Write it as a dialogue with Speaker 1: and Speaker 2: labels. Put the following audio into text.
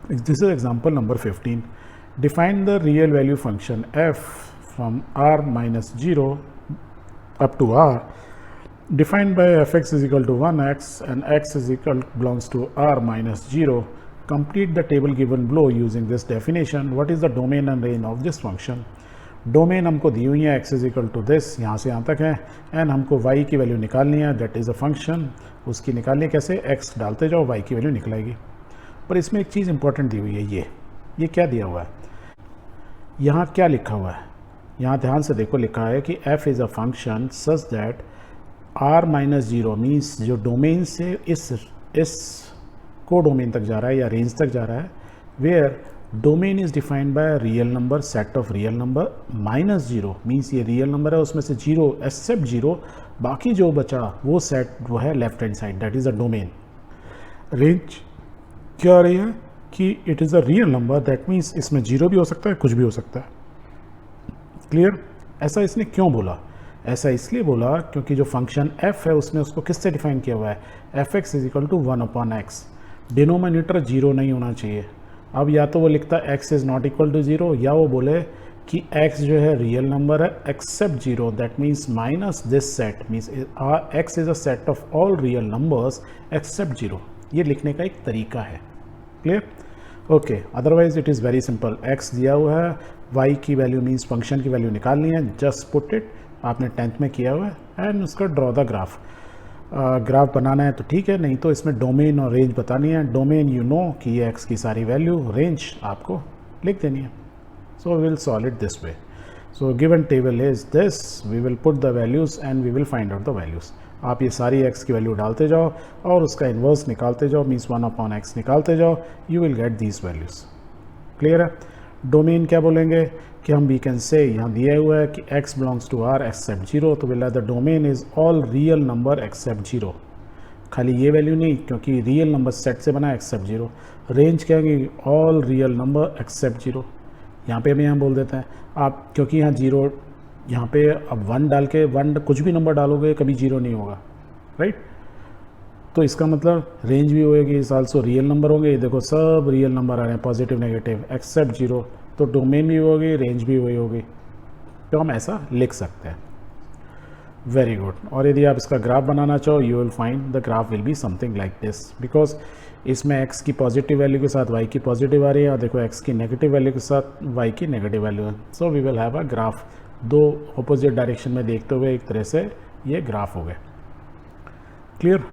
Speaker 1: This is example number 15. Define the real value function f from r minus 0 up to r, defined by fx is equal to 1x and x is equal belongs to r minus 0. Complete the table given below using this definition. What is the domain and range of this function? Domain हमको दी हुई है x is equal to this, यहाँ से यहाँ तक है, and हमको y की वैल्यू निकालनी है, दैट इज़ अ फंक्शन. उसकी निकालनी है कैसे? x डालते जाओ, y की वैल्यू निकलेगी. पर इसमें एक चीज़ इंपॉर्टेंट दी हुई है, ये क्या दिया हुआ है, यहाँ क्या लिखा हुआ है, यहाँ ध्यान से देखो. लिखा है कि f is a function such that r minus zero means जो डोमेन से इस को डोमेन तक जा रहा है या रेंज तक जा रहा है, where domain is defined by real number, set of real number, minus zero means ये रियल नंबर है, उसमें से जीरो एक्सेप्ट जीरो, बाकी जो बचा वो सेट वो है left hand side, that is a domain. Range क्या आ रही है कि it is a real number, that means इसमें जीरो भी हो सकता है, कुछ भी हो सकता है. क्लियर? ऐसा इसने क्यों बोला? ऐसा इसलिए बोला क्योंकि जो फंक्शन f है उसने उसको किससे डिफाइन किया हुआ है, fx is equal to 1/x. Denominator zero नहीं होना चाहिए. अब या तो वो लिखता है x is not equal to zero, या वो बोले कि x जो है रियल नंबर है except zero, that means minus this set, means x is a set of all real numbers except zero. ये लिखने का एक तरीका है. Clear? Okay. Otherwise it is very simple. x दिया हुआ है, y की वैल्यू मीन्स फंक्शन की वैल्यू निकालनी है, जस्ट पुट इट. आपने 10th में किया हुआ है, एंड उसका ड्रॉ द ग्राफ. ग्राफ बनाना है तो ठीक है, नहीं तो इसमें डोमेन और रेंज बतानी है. डोमेन यू नो कि ये x की सारी वैल्यू, रेंज आपको लिख देनी है. So we will solve it this way. So given table is this, we will put the values and we will find out the values. आप ये सारी x की वैल्यू डालते जाओ और उसका इन्वर्स निकालते जाओ, मीन्स 1/x निकालते जाओ, you will get these values. Clear है? डोमेन क्या बोलेंगे कि हम वी कैन से, यहाँ दिया हुआ है कि x belongs to r except zero, तो बोला the domain is all real number except zero. खाली ये वैल्यू नहीं, क्योंकि रियल नंबर सेट से बना है एक्सेप्ट जीरो. रेंज क्या है? All real number except zero. यहाँ पे भी हम बोल देते हैं आप, क्योंकि यहाँ जीरो, यहाँ पे अब 1 डाल के 1 कुछ भी नंबर डालोगे कभी जीरो नहीं होगा, राइट? तो इसका मतलब रेंज भी होएगी, इस आल्सो रियल नंबर होंगे. देखो सब रियल नंबर आ रहे हैं, पॉजिटिव नेगेटिव एक्सेप्ट जीरो, तो डोमेन भी होगी, रेंज भी वही होगी. तो हम ऐसा लिख सकते हैं. Very good. और यदि आप इसका ग्राफ बनाना चाहो, you will find the graph will be something like this, because इसमें x की पॉजिटिव वैल्यू के साथ y की पॉजिटिव आ रही है, और देखो x की नेगेटिव वैल्यू के साथ y की नेगेटिव वैल्यू है. So we will have a graph. दो अपोजिट डायरेक्शन में देखते हुए एक तरह से ये ग्राफ हो गए. क्लियर?